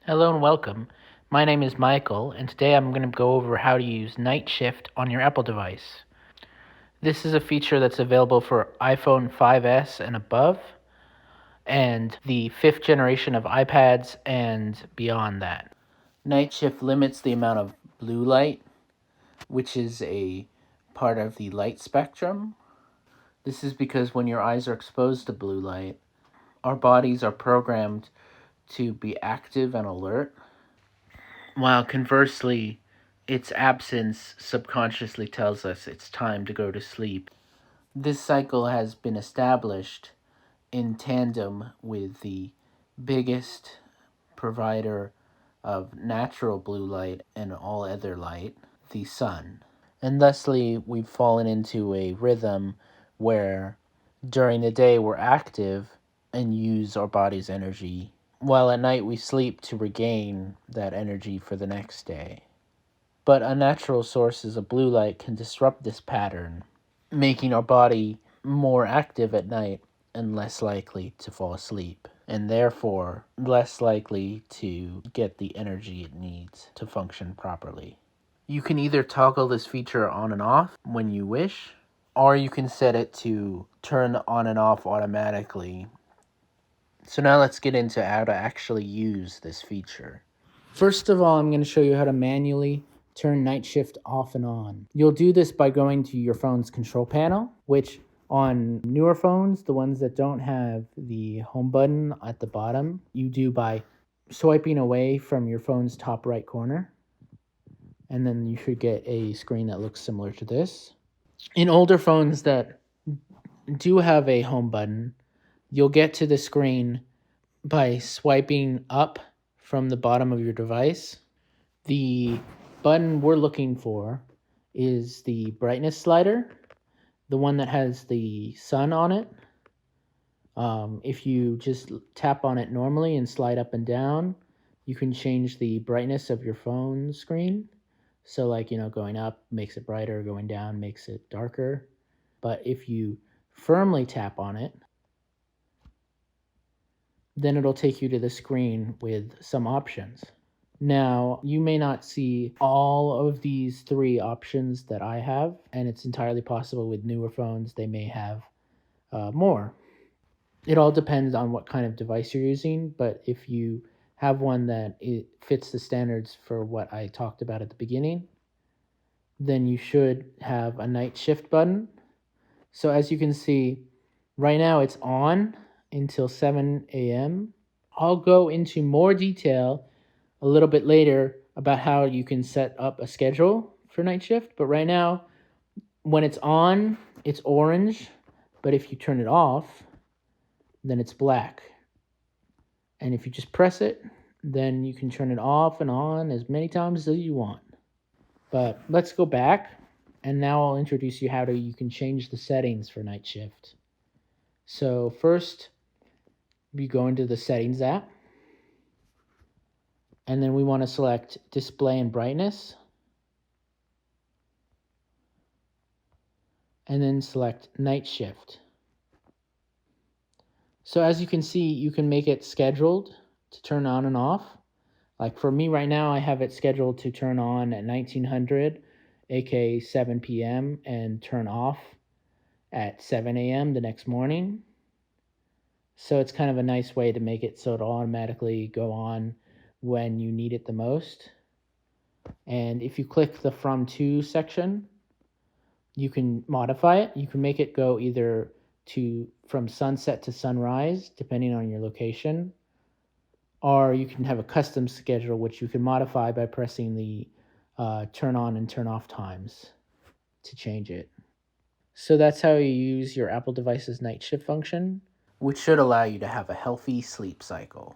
Hello and welcome. My name is Michael, and today I'm going to go over how to use Night Shift on your Apple device. This is a feature that's available for iPhone 5S and above, and the fifth generation of iPads and beyond that. Night Shift limits the amount of blue light, which is a part of the light spectrum. This is because when your eyes are exposed to blue light, our bodies are programmed to be active and alert, while conversely, its absence subconsciously tells us it's time to go to sleep. This cycle has been established in tandem with the biggest provider of natural blue light and all other light, the sun. And thusly, we've fallen into a rhythm where during the day we're active and use our body's energy, while at night we sleep to regain that energy for the next day. But unnatural sources of blue light can disrupt this pattern, making our body more active at night and less likely to fall asleep, and therefore less likely to get the energy it needs to function properly. You can either toggle this feature on and off when you wish, or you can set it to turn on and off automatically. So now let's get into how to actually use this feature. First of all, I'm going to show you how to manually turn Night Shift off and on. You'll do this by going to your phone's control panel, which on newer phones, the ones that don't have the home button at the bottom, you do by swiping away from your phone's top right corner. And then you should get a screen that looks similar to this. In older phones that do have a home button, you'll get to the screen by swiping up from the bottom of your device. The button we're looking for is the brightness slider, the one that has the sun on it. If you just tap on it normally and slide up and down, you can change the brightness of your phone screen. So like, going up makes it brighter, going down makes it darker. But if you firmly tap on it, then it'll take you to the screen with some options. Now, you may not see all of these three options that I have, and it's entirely possible with newer phones they may have more. It all depends on what kind of device you're using, but if you have one that it fits the standards for what I talked about at the beginning, then you should have a night shift button. So as you can see, right now it's on until 7 a.m. I'll go into more detail a little bit later about how you can set up a schedule for night shift. But right now, when it's on, it's orange. But if you turn it off, then it's black. And if you just press it, then you can turn it off and on as many times as you want. But let's go back. And now I'll introduce you how you can change the settings for night shift. So first, we go into the settings app. And then we want to select display and brightness. And then select night shift. So as you can see, you can make it scheduled to turn on and off. Like for me right now, I have it scheduled to turn on at 1900, aka 7 p.m., and turn off at 7 a.m. the next morning. So it's kind of a nice way to make it so it'll automatically go on when you need it the most. And if you click the From To section, you can modify it. You can make it go either from sunset to sunrise, depending on your location, or you can have a custom schedule, which you can modify by pressing the turn on and turn off times to change it. So that's how you use your Apple device's night shift function, which should allow you to have a healthy sleep cycle.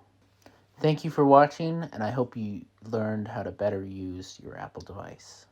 Thank you for watching, and I hope you learned how to better use your Apple device.